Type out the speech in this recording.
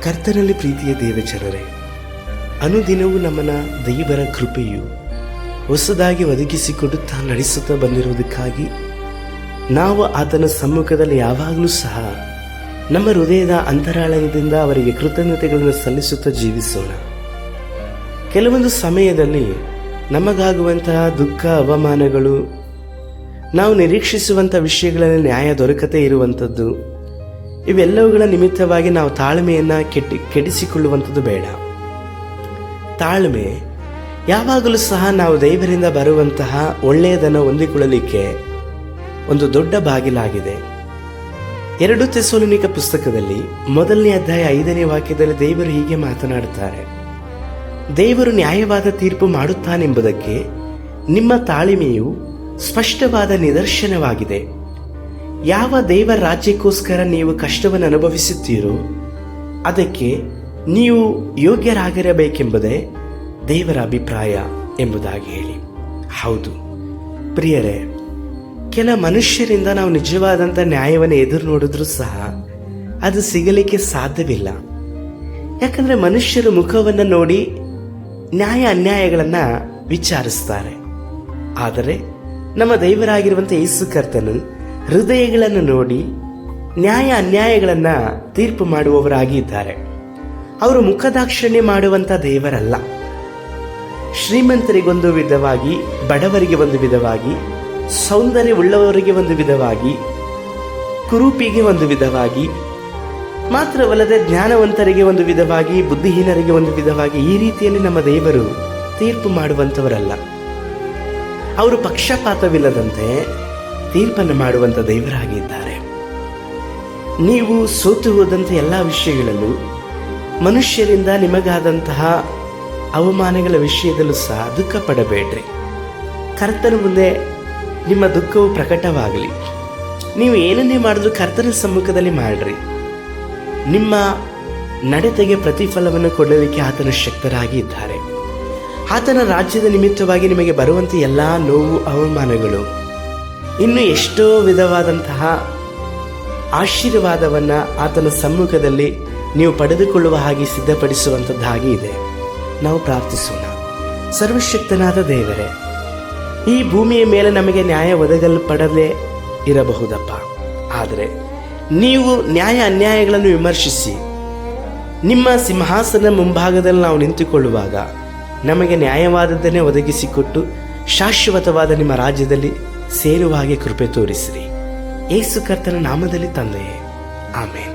ಕರ್ತನಲ್ಲಿ ಪ್ರೀತಿಯ ದೇವಜನರೇ, ಅನುದಿನವೂ ನಮ್ಮನ್ನು ದೇವರ ಕೃಪೆಯು ಹೊಸದಾಗಿ ಒದಗಿಸಿಕೊಡುತ್ತಾ ನಡೆಸುತ್ತಾ ಬಂದಿರುವುದಕ್ಕಾಗಿ ನಾವು ಆತನ ಸಮ್ಮುಖದಲ್ಲಿ ಯಾವಾಗಲೂ ಸಹ ನಮ್ಮ ಹೃದಯದ ಅಂತರಾಳಯದಿಂದ ಅವರಿಗೆ ಕೃತಜ್ಞತೆಗಳನ್ನು ಸಲ್ಲಿಸುತ್ತಾ ಜೀವಿಸೋಣ. ಕೆಲವೊಂದು ಸಮಯದಲ್ಲಿ ನಮಗಾಗುವಂತಹ ದುಃಖ, ಅವಮಾನಗಳು, ನಾವು ನಿರೀಕ್ಷಿಸುವಂಥ ವಿಷಯಗಳಲ್ಲಿ ನ್ಯಾಯ ದೊರಕತೆ ಇರುವಂಥದ್ದು, ಇವೆಲ್ಲವುಗಳ ನಿಮಿತ್ತವಾಗಿ ನಾವು ತಾಳ್ಮೆಯನ್ನು ಕೆಡಿಸಿಕೊಳ್ಳುವಂಥದ್ದು ಬೇಡ. ತಾಳ್ಮೆ ಯಾವಾಗಲೂ ಸಹ ನಾವು ದೇವರಿಂದ ಬರುವಂತಹ ಒಳ್ಳೆಯದನ್ನು ಹೊಂದಿಕೊಳ್ಳಲಿಕ್ಕೆ ಒಂದು ದೊಡ್ಡ ಬಾಗಿಲಾಗಿದೆ. 2 ಥೆಸಲೋನಿಕ ಪುಸ್ತಕದಲ್ಲಿ 1ನೇ ಅಧ್ಯಾಯ 5ನೇ ವಾಕ್ಯದಲ್ಲಿ ದೇವರು ಹೀಗೆ ಮಾತನಾಡುತ್ತಾರೆ: ದೇವರು ನ್ಯಾಯವಾದ ತೀರ್ಪು ಮಾಡುತ್ತಾನೆಂಬುದಕ್ಕೆ ನಿಮ್ಮ ತಾಳ್ಮೆಯು ಸ್ಪಷ್ಟವಾದ ನಿದರ್ಶನವಾಗಿದೆ. ಯಾವ ದೇವರ ರಾಜ್ಯಕ್ಕೋಸ್ಕರ ನೀವು ಕಷ್ಟವನ್ನು ಅನುಭವಿಸುತ್ತೀರೋ ಅದಕ್ಕೆ ನೀವು ಯೋಗ್ಯರಾಗಿರಬೇಕೆಂಬುದೇ ದೇವರ ಅಭಿಪ್ರಾಯ ಎಂಬುದಾಗಿ ಹೇಳಿ. ಹೌದು ಪ್ರಿಯರೇ, ಕೆಲ ಮನುಷ್ಯರಿಂದ ನಾವು ನಿಜವಾದಂಥ ನ್ಯಾಯವನ್ನು ಎದುರು ನೋಡಿದ್ರೂ ಸಹ ಅದು ಸಿಗಲಿಕ್ಕೆ ಸಾಧ್ಯವಿಲ್ಲ. ಯಾಕಂದರೆ ಮನುಷ್ಯರು ಮುಖವನ್ನು ನೋಡಿ ನ್ಯಾಯ ಅನ್ಯಾಯಗಳನ್ನು ವಿಚಾರಿಸ್ತಾರೆ. ಆದರೆ ನಮ್ಮ ದೇವರಾಗಿರುವಂಥ ಯೇಸು ಕರ್ತನು ಹೃದಯಗಳನ್ನು ನೋಡಿ ನ್ಯಾಯ ಅನ್ಯಾಯಗಳನ್ನು ತೀರ್ಪು ಮಾಡುವವರಾಗಿ ಇದ್ದಾರೆ. ಅವರು ಮುಖದಾಕ್ಷಿಣ್ಯ ಮಾಡುವಂಥ ದೇವರಲ್ಲ. ಶ್ರೀಮಂತರಿಗೊಂದು ವಿಧವಾಗಿ, ಬಡವರಿಗೆ ಒಂದು ವಿಧವಾಗಿ, ಸೌಂದರ್ಯವುಳ್ಳವರಿಗೆ ಒಂದು ವಿಧವಾಗಿ, ಕುರೂಪಿಗೆ ಒಂದು ವಿಧವಾಗಿ, ಮಾತ್ರವಲ್ಲದೆ ಜ್ಞಾನವಂತರಿಗೆ ಒಂದು ವಿಧವಾಗಿ, ಬುದ್ಧಿಹೀನರಿಗೆ ಒಂದು ವಿಧವಾಗಿ, ಈ ರೀತಿಯಲ್ಲಿ ನಮ್ಮ ದೇವರು ತೀರ್ಪು ಮಾಡುವಂಥವರಲ್ಲ. ಅವರು ಪಕ್ಷಪಾತವಿಲ್ಲದಂತೆ ತೀರ್ಪನ್ನು ಮಾಡುವಂಥ ದೇವರಾಗಿದ್ದಾರೆ. ನೀವು ಸೋತು ಹೋದಂಥ ಎಲ್ಲ ವಿಷಯಗಳಲ್ಲೂ, ಮನುಷ್ಯರಿಂದ ನಿಮಗಾದಂತಹ ಅವಮಾನಗಳ ವಿಷಯದಲ್ಲೂ ಸಹ ದುಃಖ ಪಡಬೇಡ್ರಿ. ಕರ್ತನ ಮುಂದೆ ನಿಮ್ಮ ದುಃಖವು ಪ್ರಕಟವಾಗಲಿ. ನೀವು ಏನನ್ನೇ ಮಾಡಿದ್ರೂ ಕರ್ತನ ಸಮ್ಮುಖದಲ್ಲಿ ಮಾಡ್ರಿ. ನಿಮ್ಮ ನಡತೆಗೆ ಪ್ರತಿಫಲವನ್ನು ಕೊಡಲಿಕ್ಕೆ ಆತನ ಶಕ್ತರಾಗಿ ಇದ್ದಾರೆ. ಆತನ ರಾಜ್ಯದ ನಿಮಿತ್ತವಾಗಿ ನಿಮಗೆ ಬರುವಂಥ ಎಲ್ಲ ನೋವು, ಅವಮಾನಗಳು, ಇನ್ನು ಎಷ್ಟೋ ವಿಧವಾದಂತಹ ಆಶೀರ್ವಾದವನ್ನು ಆತನ ಸಮ್ಮುಖದಲ್ಲಿ ನೀವು ಪಡೆದುಕೊಳ್ಳುವ ಹಾಗೆ ಸಿದ್ಧಪಡಿಸುವಂಥದ್ದಾಗಿ ಇದೆ. ನಾವು ಪ್ರಾರ್ಥಿಸೋಣ. ಸರ್ವಶಕ್ತನಾದ ದೇವರೇ, ಈ ಭೂಮಿಯ ಮೇಲೆ ನಮಗೆ ನ್ಯಾಯ ಒದಗಲ್ಪಡಲೇ ಇರಬಹುದಪ್ಪ. ಆದರೆ ನೀವು ನ್ಯಾಯ ಅನ್ಯಾಯಗಳನ್ನು ವಿಮರ್ಶಿಸಿ ನಿಮ್ಮ ಸಿಂಹಾಸನ ಮುಂಭಾಗದಲ್ಲಿ ನಾವು ನಿಂತುಕೊಳ್ಳುವಾಗ ನಮಗೆ ನ್ಯಾಯವಾದದ್ದನ್ನೇ ಒದಗಿಸಿಕೊಟ್ಟು ಶಾಶ್ವತವಾದ ನಿಮ್ಮ ರಾಜ್ಯದಲ್ಲಿ ಸೇರುವ ಹಾಗೆ ಕೃಪೆ ತೋರಿಸಿರಿ. ಯೇಸು ಕರ್ತನ ನಾಮದಲ್ಲಿ ತಂದೆಯೇ, ಆಮೇನ್.